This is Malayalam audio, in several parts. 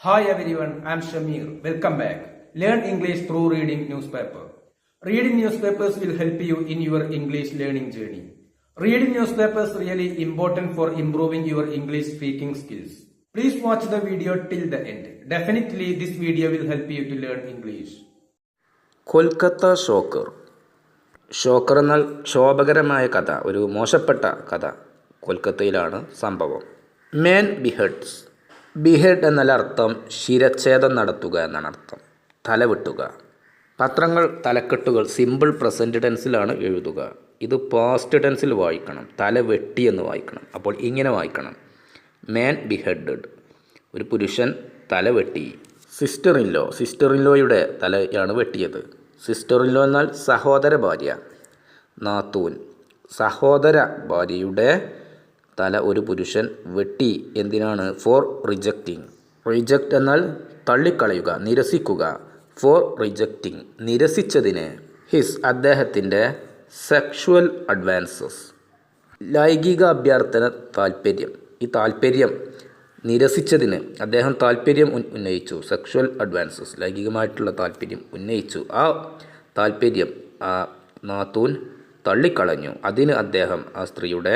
Hi everyone, I am Shamir. Welcome back. Learn English through reading newspaper. Reading newspapers will help you in your English learning journey. Reading newspapers really important for improving your English speaking skills. Please watch the video till the end. Definitely this video will help you to learn English. Kolkata shocker. Shocker എന്നാൽ ക്ഷോഭകരമായ കഥ, ഒരു മോശപ്പെട്ട കഥ. കൊൽക്കത്തയിലാണ് സംഭവം. മാൻ ബിഹെഡ്സ്. ബിഹെഡ് എന്നാൽ അർത്ഥം ശിരച്ഛേദം നടത്തുക എന്നാണ് അർത്ഥം, തല വെട്ടുക. പത്രങ്ങൾ തലക്കെട്ടുകൾ സിമ്പിൾ പ്രസൻറ്റ് ടെൻസിലാണ് എഴുതുക. ഇത് പാസ്റ്റ് ടെൻസിൽ വായിക്കണം, തല വെട്ടി എന്ന് വായിക്കണം. അപ്പോൾ ഇങ്ങനെ വായിക്കണം: മാൻ ബിഹെഡഡ്, ഒരു പുരുഷൻ തല വെട്ടി. സിസ്റ്റർ ഇൻലോയുടെ തലയാണ് വെട്ടിയത്. സിസ്റ്റർ ഇൻലോ എന്നാൽ സഹോദര ഭാര്യ, നാത്തൂൻ. സഹോദര ഭാര്യയുടെ തല ഒരു പുരുഷൻ വെട്ടി. എന്തിനാണ്? Four rejecting. റിജക്റ്റ് എന്നാൽ തള്ളിക്കളയുക, നിരസിക്കുക. ഫോർ റിജക്റ്റിംഗ്, നിരസിച്ചതിന്. ഹിസ്, അദ്ദേഹത്തിൻ്റെ. സെക്ഷുവൽ അഡ്വാൻസസ്, ലൈംഗിക അഭ്യർത്ഥന താൽപ്പര്യം. ഈ താൽപ്പര്യം നിരസിച്ചതിന് അദ്ദേഹം താൽപ്പര്യം ഉന്നയിച്ചു. സെക്ഷുവൽ അഡ്വാൻസസ്, ലൈംഗികമായിട്ടുള്ള താൽപ്പര്യം ഉന്നയിച്ചു. ആ താൽപ്പര്യം ആ നാത്തൂൻ തള്ളിക്കളഞ്ഞു. അതിന് അദ്ദേഹം ആ സ്ത്രീയുടെ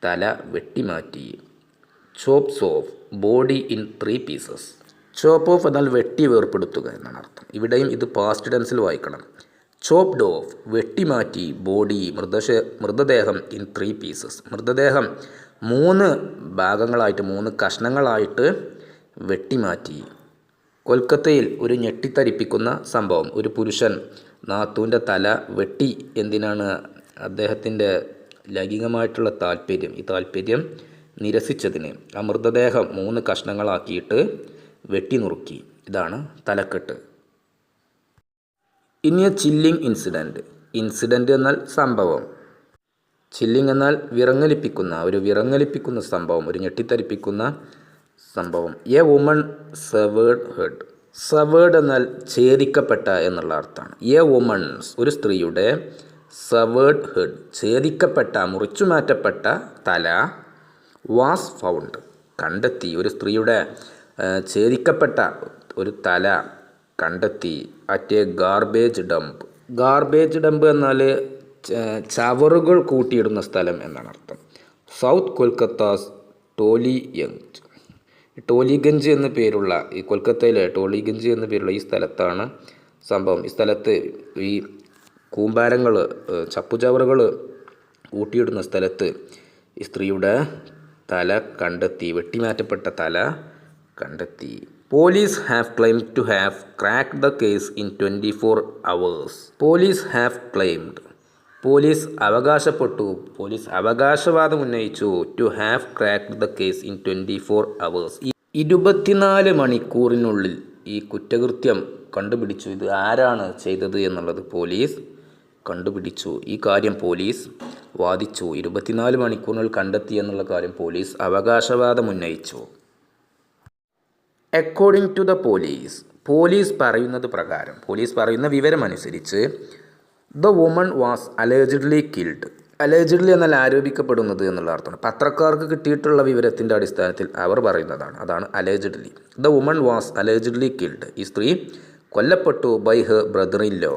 തല വെട്ടിമാറ്റി. Chops off body in 3 pieces. Chop off എന്നാൽ വെട്ടി വേർപ്പെടുത്തുക എന്നാണ് അർത്ഥം. ഇവിടെയും ഇത് പാസ്റ്റ് ടെൻസിൽ വായിക്കണം. ചോപ്ഡ് ഓഫ്, വെട്ടിമാറ്റി. ബോഡി, മൃതദേഹം ഇൻ 3 പീസസ്. മൃതദേഹം 3 ഭാഗങ്ങളായിട്ട്, 3 കഷ്ണങ്ങളായിട്ട് വെട്ടിമാറ്റി. കൊൽക്കത്തയിൽ ഒരു ഞെട്ടിത്തരിപ്പിക്കുന്ന സംഭവം. ഒരു പുരുഷൻ നാത്തൂൻ്റെ തല വെട്ടി. എന്തിനാണ്? അദ്ദേഹത്തിൻ്റെ ലൈംഗികമായിട്ടുള്ള താൽപ്പര്യം, ഈ താൽപ്പര്യം നിരസിച്ചതിന്. ആ മൃതദേഹം 3 കഷ്ണങ്ങളാക്കിയിട്ട് വെട്ടി നുറുക്കി. ഇതാണ് തലക്കെട്ട്. ഇനി ചില്ലിംഗ് ഇൻസിഡൻറ്റ്. ഇൻസിഡൻറ്റ് എന്നാൽ സംഭവം. ചില്ലിംഗ് എന്നാൽ വിറങ്ങലിപ്പിക്കുന്ന സംഭവം, ഒരു ഞെട്ടിത്തരിപ്പിക്കുന്ന സംഭവം. A woman severed head. Severed എന്നാൽ ഛേദിക്കപ്പെട്ട എന്നുള്ള അർത്ഥമാണ്. എ വുമൺസ്, ഒരു സ്ത്രീയുടെ. സെവേർഡ് ഹെഡ്, ഛേദിക്കപ്പെട്ട, മുറിച്ചുമാറ്റപ്പെട്ട തല. വാസ് ഫൗണ്ട്, കണ്ടെത്തി. ഒരു സ്ത്രീയുടെ ഛേദിക്കപ്പെട്ട ഒരു തല കണ്ടെത്തി. At A garbage dump. Garbage dump എന്നാൽ ചവറുകൾ കൂട്ടിയിടുന്ന സ്ഥലം എന്നാണ് അർത്ഥം. സൗത്ത് കൊൽക്കത്താസ് ടോലിഗഞ്ച് എന്ന പേരുള്ള, ഈ കൊൽക്കത്തയിലെ ടോലിഗഞ്ച് എന്ന പേരുള്ള ഈ സ്ഥലത്താണ് സംഭവം. ഈ സ്ഥലത്ത് ഈ കൂമ്പാരങ്ങൾ, ചപ്പുചവറുകൾ കൂട്ടിയിടുന്ന സ്ഥലത്ത് ഈ സ്ത്രീയുടെ തല കണ്ടെത്തി, വെട്ടിമാറ്റപ്പെട്ട തല കണ്ടെത്തി. Police have claimed to have cracked the case in 24 hours. Police have claimed, police അവകാശപ്പെട്ടു, പോലീസ് അവകാശവാദം ഉന്നയിച്ചു. To have cracked the case in 24 hours. 24 മണിക്കൂറിനുള്ളിൽ ഈ കുറ്റകൃത്യം കണ്ടുപിടിച്ചു. ഇത് ആരാണ് ചെയ്തത് എന്നുള്ളത് പോലീസ് കണ്ടുപിടിച്ചു. ഈ കാര്യം പോലീസ് വാദിച്ചു. 24 മണിക്കൂറിനുള്ളിൽ കണ്ടെത്തി എന്നുള്ള കാര്യം പോലീസ് അവകാശവാദം ഉന്നയിച്ചു. According to the police, police പറയുന്നത് പ്രകാരം, പോലീസ് പറയുന്ന വിവരമനുസരിച്ച്, the woman was allegedly killed. Allegedly എന്നാൽ ആരോപിക്കപ്പെടുന്നത് എന്നുള്ള അർത്ഥമാണ്. പത്രക്കാർക്ക് കിട്ടിയിട്ടുള്ള വിവരത്തിൻ്റെ അടിസ്ഥാനത്തിൽ അവർ പറയുന്നതാണ്, അതാണ് allegedly. The woman was allegedly killed. ഈ സ്ത്രീ കൊല്ലപ്പെട്ടു. By her brother in law.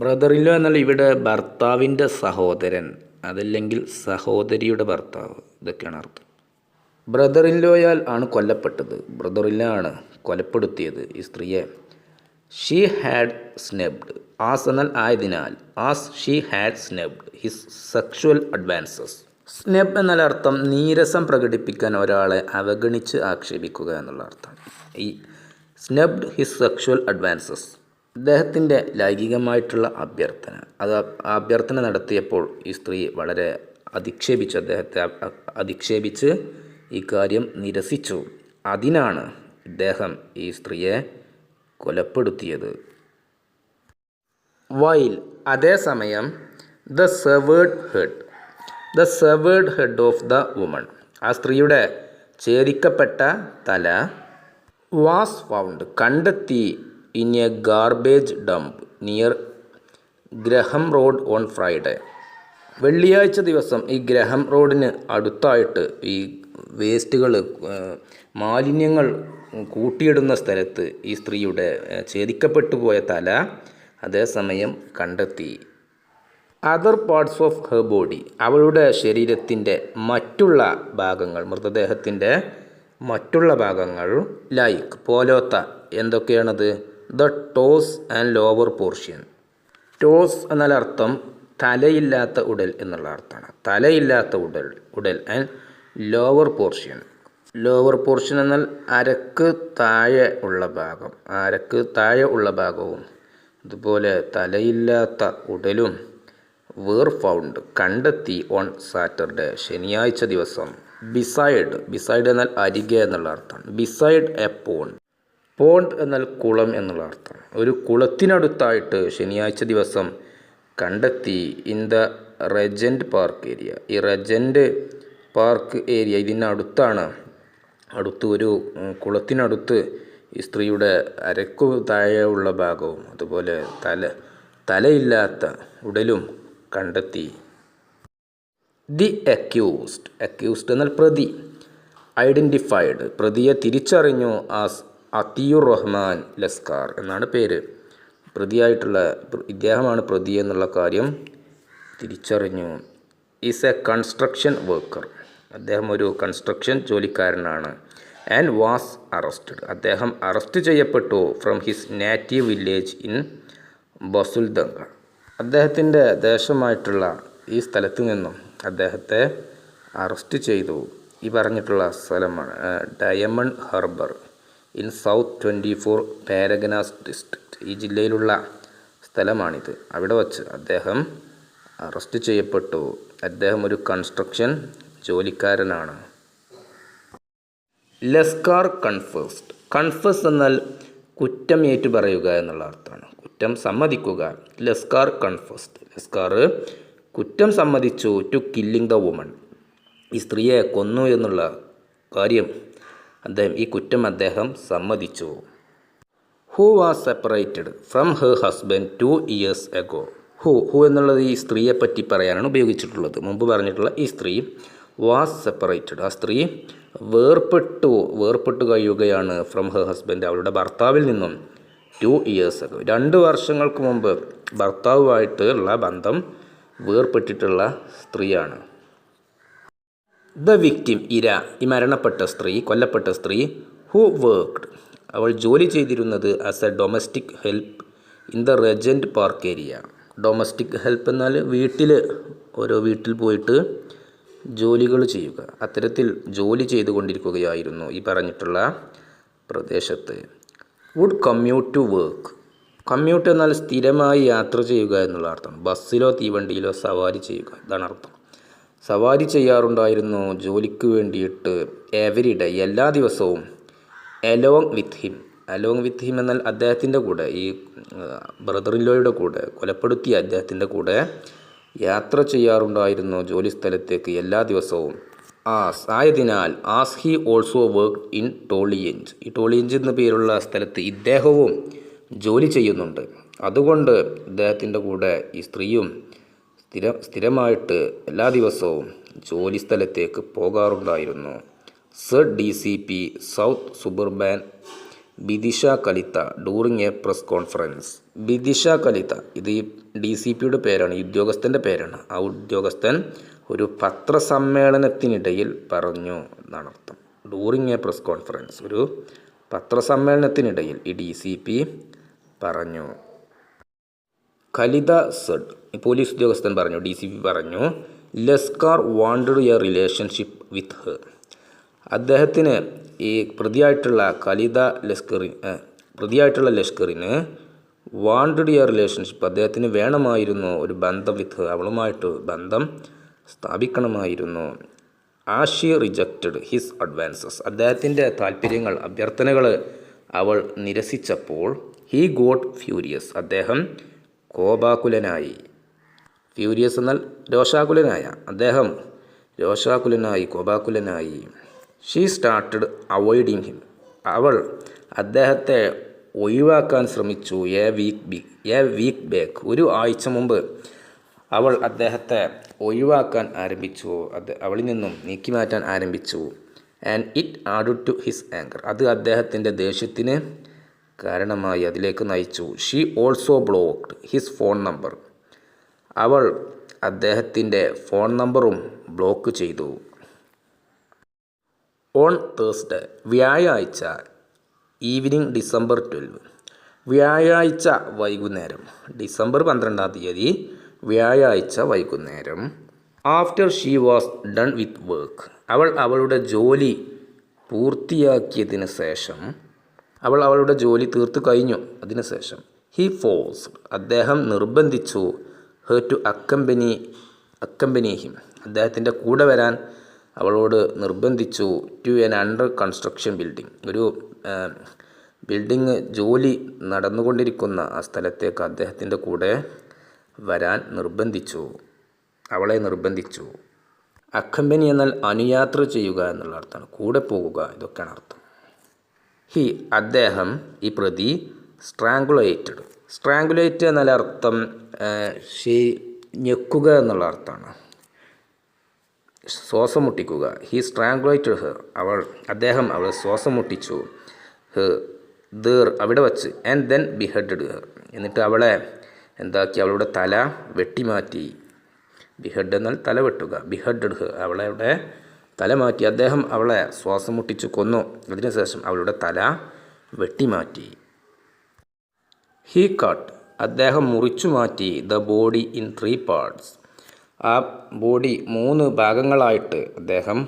Brother in law എന്നാൽ ഇവിടെ ഭർത്താവിൻ്റെ സഹോദരൻ, അതല്ലെങ്കിൽ സഹോദരിയുടെ ഭർത്താവ്, ഇതൊക്കെയാണ് അർത്ഥം. ബ്രദർ ഇൻ ലോയാൽ ആണ് കൊല്ലപ്പെട്ടത്. ബ്രദർ ഇൻ ലോ ആണ് കൊലപ്പെടുത്തിയത് ഈ സ്ത്രീയെ. She had സ്നെബ്ഡ്. ആസ് എന്നാൽ ആയതിനാൽ. As she had snubbed his sexual advances. Snub എന്നാൽ അർത്ഥം നീരസം പ്രകടിപ്പിക്കാൻ ഒരാളെ അവഗണിച്ച് ആക്ഷേപിക്കുക എന്നുള്ള അർത്ഥമാണ്. ഈ സ്നെബ്ഡ് ഹിസ് സെക്ഷുവൽ അഡ്വാൻസസ്, അദ്ദേഹത്തിൻ്റെ ലൈംഗികമായിട്ടുള്ള അഭ്യർത്ഥന. അത് അഭ്യർത്ഥന നടത്തിയപ്പോൾ ഈ സ്ത്രീ വളരെ അധിക്ഷേപിച്ചു, അദ്ദേഹത്തെ അധിക്ഷേപിച്ച് ഈ കാര്യം നിരസിച്ചു. അതിനാണ് ഇദ്ദേഹം ഈ സ്ത്രീയെ കൊലപ്പെടുത്തിയത്. വൈൽ, അതേസമയം, the severed head of the woman, ആ സ്ത്രീയുടെ ഛേദിക്കപ്പെട്ട തല. വാസ് ഫൗണ്ട്, കണ്ടെത്തി. In A garbage dump near ഗ്രഹം റോഡ് ഓൺ ഫ്രൈഡേ. വെള്ളിയാഴ്ച ദിവസം ഈ ഗ്രഹം റോഡിന് അടുത്തായിട്ട് ഈ വേസ്റ്റുകൾ, മാലിന്യങ്ങൾ കൂട്ടിയിടുന്ന സ്ഥലത്ത് ഈ സ്ത്രീയുടെ ഛേദിക്കപ്പെട്ടു പോയ തല അതേസമയം കണ്ടെത്തി. Other parts of her body, അവളുടെ ശരീരത്തിൻ്റെ മറ്റുള്ള ഭാഗങ്ങൾ, മൃതദേഹത്തിൻ്റെ മറ്റുള്ള ഭാഗങ്ങൾ, ലൈക്ക് പോലോത്ത എന്തൊക്കെയാണത്? The torso and lower portion. Torso എന്നാൽ അർത്ഥം തലയില്ലാത്ത ഉടൽ എന്നുള്ള അർത്ഥമാണ്. തലയില്ലാത്ത ഉടൽ and lower portion. Lower portion എന്നാൽ അരക്ക് താഴെ ഉള്ള ഭാഗവും അതുപോലെ തലയില്ലാത്ത ഉടലും വേർ ഫൗണ്ട് കണ്ടെത്തി ഓൺ സാറ്റർഡേ ശനിയാഴ്ച ദിവസം. ബിസൈഡ് എന്നാൽ അരികെ എന്നുള്ള അർത്ഥമാണ്. ബിസൈഡ് എ പോണ്ട് എന്നാൽ കുളം എന്നുള്ള അർത്ഥം. ഒരു കുളത്തിനടുത്തായിട്ട് ശനിയാഴ്ച ദിവസം കണ്ടെത്തി. In the Regent Park area. ഈ റെജൻറ്റ് പാർക്ക് ഏരിയ ഇതിനടുത്താണ്. ഒരു കുളത്തിനടുത്ത് ഈ സ്ത്രീയുടെ അരക്കു താഴെയുള്ള ഭാഗവും അതുപോലെ തലയില്ലാത്ത ഉടലും കണ്ടെത്തി. ദി അക്യൂസ്ഡ് എന്നാൽ പ്രതി. ഐഡൻറ്റിഫൈഡ്, പ്രതിയെ തിരിച്ചറിഞ്ഞു ആസ് അതിയുർ റഹ്മാൻ ലസ്കാർ എന്നാണ് പേര്. ഇദ്ദേഹമാണ് പ്രതി എന്നുള്ള കാര്യം തിരിച്ചറിഞ്ഞു. ഈസ് എ കൺസ്ട്രക്ഷൻ വർക്കർ, അദ്ദേഹം ഒരു കൺസ്ട്രക്ഷൻ ജോലിക്കാരനാണ്. ആൻഡ് വാസ് അറസ്റ്റഡ്, അദ്ദേഹം അറസ്റ്റ് ചെയ്യപ്പെട്ടു. From his native village in Basuldanga, അദ്ദേഹത്തിൻ്റെ ദേശമായിട്ടുള്ള ഈ സ്ഥലത്തു നിന്നും അദ്ദേഹത്തെ അറസ്റ്റ് ചെയ്തു. ഈ പറഞ്ഞിട്ടുള്ള സ്ഥലമാണ് Diamond Harbour in South 24 Parganas district. ഈ ജില്ലയിലുള്ള സ്ഥലമാണിത്. അവിടെ വച്ച് അദ്ദേഹം അറസ്റ്റ് ചെയ്യപ്പെട്ടു. അദ്ദേഹം ഒരു കൺസ്ട്രക്ഷൻ ജോലിക്കാരനാണ്. ലസ്കാർ കൺഫസ് എന്നാൽ കുറ്റം ഏറ്റുപറയുക എന്നുള്ള അർത്ഥമാണ്. കുറ്റം സമ്മതിക്കുക. ലസ്കാർ കുറ്റം സമ്മതിച്ചു. ടു കില്ലിംഗ് ദ വുമൺ, ഈ സ്ത്രീയെ കൊന്നു എന്നുള്ള കാര്യം ഈ കുറ്റം അദ്ദേഹം സമ്മതിച്ചു. Who was separated from her husband 2 years ago. Who എന്നുള്ളത് ഈ സ്ത്രീയെ പറ്റി പറയാനാണ് ഉപയോഗിച്ചിട്ടുള്ളത്. മുമ്പ് പറഞ്ഞിട്ടുള്ള ഈ സ്ത്രീ വാസ് സെപ്പറേറ്റഡ്, ആ സ്ത്രീ വേർപെട്ടു കഴിയുകയാണ്. ഫ്രം ഹെർ ഹസ്ബൻഡ്, അവളുടെ ഭർത്താവിൽ നിന്നും. 2 years ago, 2 വർഷങ്ങൾക്ക് മുമ്പ് ഭർത്താവുമായിട്ടുള്ള ബന്ധം വേർപെട്ടിട്ടുള്ള സ്ത്രീയാണ്. ദ വിക്ടിം, ഇര, ഈ മരണപ്പെട്ട സ്ത്രീ, കൊല്ലപ്പെട്ട സ്ത്രീ. ഹു വർക്ക്ഡ്, അവൾ ജോലി ചെയ്തിരുന്നത് as a domestic help in the Regent Park area. Domestic help എന്നാൽ ഓരോ വീട്ടിൽ പോയിട്ട് ജോലികൾ ചെയ്യുക. അത്തരത്തിൽ ജോലി ചെയ്തുകൊണ്ടിരിക്കുകയായിരുന്നു ഈ പറഞ്ഞിട്ടുള്ള പ്രദേശത്ത്. Would commute to work, commute എന്നാൽ സ്ഥിരമായി യാത്ര ചെയ്യുക എന്നുള്ള അർത്ഥം. ബസ്സിലോ തീവണ്ടിയിലോ സവാരി ചെയ്യുക, ഇതാണ് അർത്ഥം. സവാരി ചെയ്യാറുണ്ടായിരുന്നു ജോലിക്ക് വേണ്ടിയിട്ട്. എവരിഡേ, എല്ലാ ദിവസവും. അലോങ് വിത്ത് ഹിം എന്നാൽ അദ്ദേഹത്തിൻ്റെ കൂടെ, ഈ ബ്രദറിൻലോയുടെ കൂടെ, കൊലപ്പെടുത്തിയ അദ്ദേഹത്തിൻ്റെ കൂടെ യാത്ര ചെയ്യാറുണ്ടായിരുന്നു ജോലി സ്ഥലത്തേക്ക് എല്ലാ ദിവസവും. ആയതിനാൽ as he also work in Tollygunge, ഈ ടോളിയഞ്ച് എന്ന പേരുള്ള സ്ഥലത്ത് ഇദ്ദേഹവും ജോലി ചെയ്യുന്നുണ്ട്. അതുകൊണ്ട് ഇദ്ദേഹത്തിൻ്റെ കൂടെ ഈ സ്ത്രീയും സ്ഥിരമായിട്ട് എല്ലാ ദിവസവും ജോലി സ്ഥലത്തേക്ക് പോകാറുണ്ടായിരുന്നു. Sir DCP South Suburban Bidisha Kalita during a press conference. Bidisha Kalita, ഇത് ഈ DCPയുടെ പേരാണ്, ഈ ഉദ്യോഗസ്ഥൻ്റെ പേരാണ്. ആ ഉദ്യോഗസ്ഥൻ ഒരു പത്രസമ്മേളനത്തിനിടയിൽ പറഞ്ഞു എന്നാണ് അർത്ഥം. ഡൂറിങ് എ പ്രസ് കോൺഫറൻസ്, ഒരു പത്രസമ്മേളനത്തിനിടയിൽ ഈ DCP പറഞ്ഞു. ഖലിദ സെഡ്, പോലീസ് ഉദ്യോഗസ്ഥൻ പറഞ്ഞു, DCP പറഞ്ഞു, Laskar wanted a relationship with her. അദ്ദേഹത്തിന് ഈ പ്രതിയായിട്ടുള്ള ലഷ്കറിന് വാണ്ടഡ് എ റിലേഷൻഷിപ്പ്, അദ്ദേഹത്തിന് വേണമായിരുന്നു ഒരു ബന്ധം വിത്ത് ഹെർ, അവളുമായിട്ട് ബന്ധം സ്ഥാപിക്കണമായിരുന്നു. ആഷി റിജക്റ്റഡ് ഹിസ് അഡ്വാൻസസ്, അദ്ദേഹത്തിൻ്റെ അഭ്യർത്ഥനകൾ അവൾ നിരസിച്ചപ്പോൾ ഹീ ഗോട്ട് ഫ്യൂരിയസ്, അദ്ദേഹം കോപാകുലനായി. ഫ്യൂരിയസ് എന്നാൽ രോഷാകുലനായ, അദ്ദേഹം കോപാകുലനായി. ഷീ സ്റ്റാർട്ടഡ് അവോയ്ഡിങ് ഹിം, അവൾ അദ്ദേഹത്തെ ഒഴിവാക്കാൻ ശ്രമിച്ചു. എ വീക്ക് ബാക്ക്, ഒരു ആഴ്ച മുമ്പ് അവൾ അദ്ദേഹത്തെ ഒഴിവാക്കാൻ ആരംഭിച്ചു, അവളിൽ നിന്നും നീക്കി മാറ്റാൻ ആരംഭിച്ചു. And it added to his anger. അത് അദ്ദേഹത്തിൻ്റെ ദേഷ്യത്തിന് കാരണമായി, അതിലേക്ക് നയിച്ചു. She also blocked his phone number. അവൾ അദ്ദേഹത്തിൻ്റെ ഫോൺ നമ്പറും ബ്ലോക്ക് ചെയ്തു. ഓൺ തേഴ്സ്ഡേ, വ്യാഴാഴ്ച, ഈവനിങ് December 12, വ്യാഴാഴ്ച വൈകുന്നേരം, ഡിസംബർ 12 വ്യാഴാഴ്ച വൈകുന്നേരം. After she was done with work, അവൾ അവളുടെ ജോലി പൂർത്തിയാക്കിയതിന് ശേഷം, അവൾ അവളുടെ ജോലി തീർത്തു കഴിഞ്ഞു അതിന് ശേഷം. ഹി ഫോഴ്സ്ഡ്, അദ്ദേഹം നിർബന്ധിച്ചു. ഹെർ ടു അക്കമ്പനി ഹിം, അദ്ദേഹത്തിൻ്റെ കൂടെ വരാൻ അവളോട് നിർബന്ധിച്ചു. To an under construction building, ഒരു ബിൽഡിംഗ് ജോലി നടന്നുകൊണ്ടിരിക്കുന്ന ആ സ്ഥലത്തേക്ക് അദ്ദേഹത്തിൻ്റെ കൂടെ വരാൻ നിർബന്ധിച്ചു, അവളെ നിർബന്ധിച്ചു. അക്കമ്പനി എന്നാൽ അനുയാത്ര ചെയ്യുക എന്നുള്ള അർത്ഥമാണ്, കൂടെ പോകുക, ഇതൊക്കെയാണ് അർത്ഥം. ഹി, അദ്ദേഹം, ഈ പ്രതി, സ്ട്രാങ്കുലേറ്റ് എന്നാൽ അർത്ഥം ഞെക്കുക എന്നുള്ള അർത്ഥമാണ്, ശ്വാസം മുട്ടിക്കുക. ഹി സ്ട്രാങ്കുലേറ്റഡ് ഹെർ, അദ്ദേഹം അവളെ ശ്വാസം മുട്ടിച്ചു. ദർ, അവിടെ വച്ച്. ആൻഡ് ദെൻ ബിഹെഡഡ് ഹെർ, എന്നിട്ട് അവളെ എന്താക്കി, അവളുടെ തല വെട്ടിമാറ്റി. ബിഹെഡ് എന്നാൽ തല വെട്ടുക. ബിഹെഡഡ് ഹെർ, അവളുടെ തല മാറ്റി. അദ്ദേഹം അവളെ ശ്വാസം മുട്ടിച്ചു കൊന്നു, അതിനുശേഷം അവളുടെ തല വെട്ടിമാറ്റി. ഹി കട്ട്, അദ്ദേഹം മുറിച്ചു മാറ്റി. ദ ബോഡി ഇൻ 3 parts, ആ ബോഡി 3 ഭാഗങ്ങളായിട്ട് അദ്ദേഹം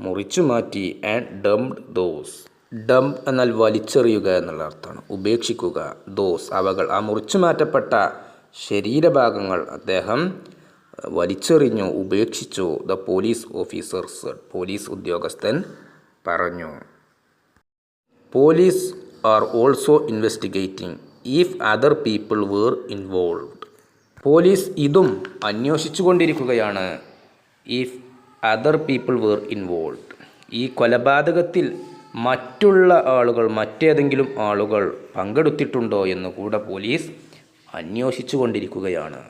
മുറിച്ചു മാറ്റി. ആൻഡ് ഡംപ്ഡ് ദോസ്, ഡംപ് എന്നാൽ വലിച്ചെറിയുക എന്നുള്ള അർത്ഥമാണ്, ഉപേക്ഷിക്കുക. ദോസ്, അവകൾ, ആ മുറിച്ചു മാറ്റപ്പെട്ട ശരീരഭാഗങ്ങൾ അദ്ദേഹം വലിച്ചെറിഞ്ഞു, ഉപേക്ഷിച്ചു. The police officer said, police ഉദ്യോഗസ്ഥൻ പറഞ്ഞു. Police are also investigating if other people were involved, police ഇതും അന്വേഷിച്ചു കൊണ്ടിരിക്കുകയാണ്. If other people were involved, ഈ കൊലപാതകത്തിൽ മറ്റേതെങ്കിലും ആളുകൾ പങ്കെടുത്തിട്ടുണ്ടോ എന്ന് കൂടെ പോലീസ് അന്വേഷിച്ചു കൊണ്ടിരിക്കുകയാണ്.